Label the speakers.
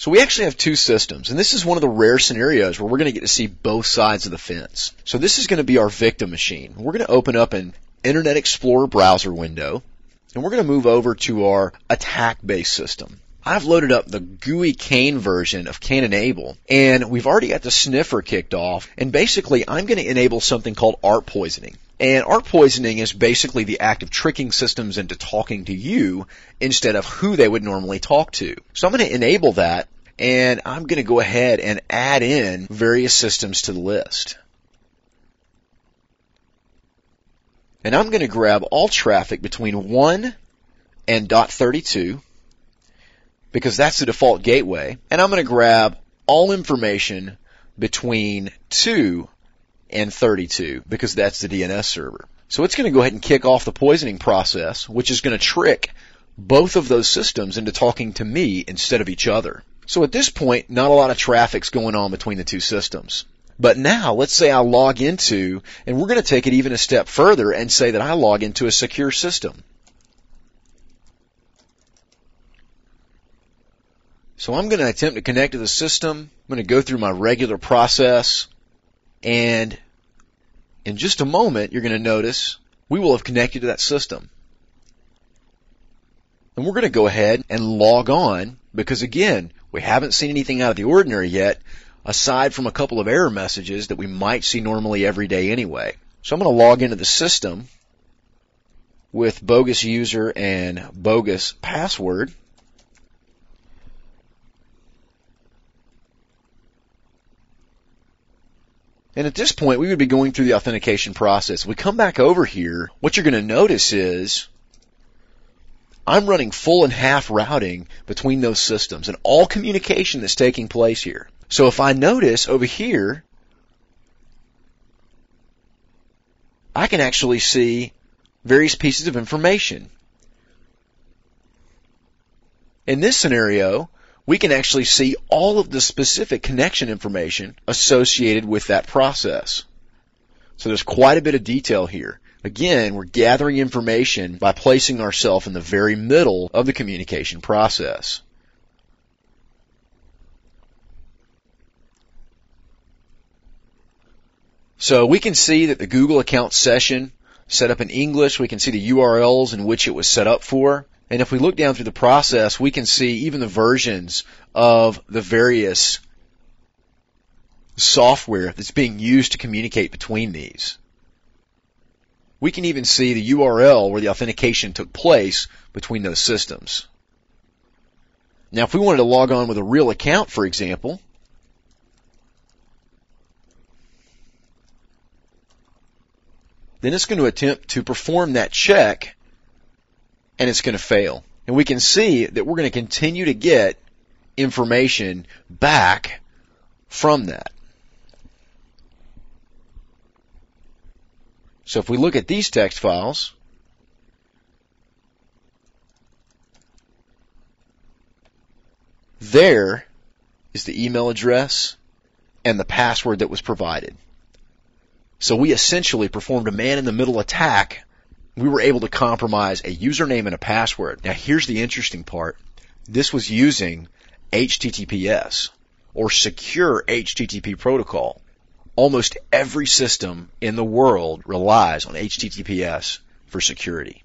Speaker 1: So we actually have two systems, and this is one of the rare scenarios where we're going to get to see both sides of the fence. So this is going to be our victim machine. We're going to open up an Internet Explorer browser window, and we're going to move over to our attack-based system. I've loaded up the GUI Kane version of Kane Enable, and we've already got the sniffer kicked off, and basically I'm going to enable something called art poisoning. And art poisoning is basically the act of tricking systems into talking to you instead of who they would normally talk to. So I'm going to enable that, and I'm going to go ahead and add in various systems to the list. And I'm going to grab all traffic between 1 and .32, because that's the default gateway. And I'm going to grab all information between 2 and 32, because that's the DNS server. So it's going to go ahead and kick off the poisoning process, which is going to trick both of those systems into talking to me instead of each other. So at this point, not a lot of traffic's going on between the two systems. But now, let's say I log into, and we're going to take it even a step further and say that I log into a secure system. So I'm going to attempt to connect to the system. I'm going to go through my regular process, and in just a moment, you're going to notice we will have connected to that system. And we're going to go ahead and log on, because again, we haven't seen anything out of the ordinary yet, aside from a couple of error messages that we might see normally every day anyway. So I'm going to log into the system with bogus user and bogus password. And at this point, we would be going through the authentication process. If we come back over here, what you're going to notice is I'm running full and half routing between those systems and all communication that's taking place here. So if I notice over here, I can actually see various pieces of information. In this scenario, we can actually see all of the specific connection information associated with that process. So there's quite a bit of detail here. Again, we're gathering information by placing ourselves in the very middle of the communication process. So we can see that the Google account session set up in English. We can see the URLs in which it was set up for. And if we look down through the process, we can see even the versions of the various software that's being used to communicate between these. We can even see the URL where the authentication took place between those systems. Now, if we wanted to log on with a real account, for example, then it's going to attempt to perform that check, and it's going to fail. And we can see that we're going to continue to get information back from that. So if we look at these text files, there is the email address and the password that was provided. So we essentially performed a man-in-the-middle attack. We were able to compromise a username and a password. Now here's the interesting part. This was using HTTPS, or Secure HTTP Protocol. Almost every system in the world relies on HTTPS for security.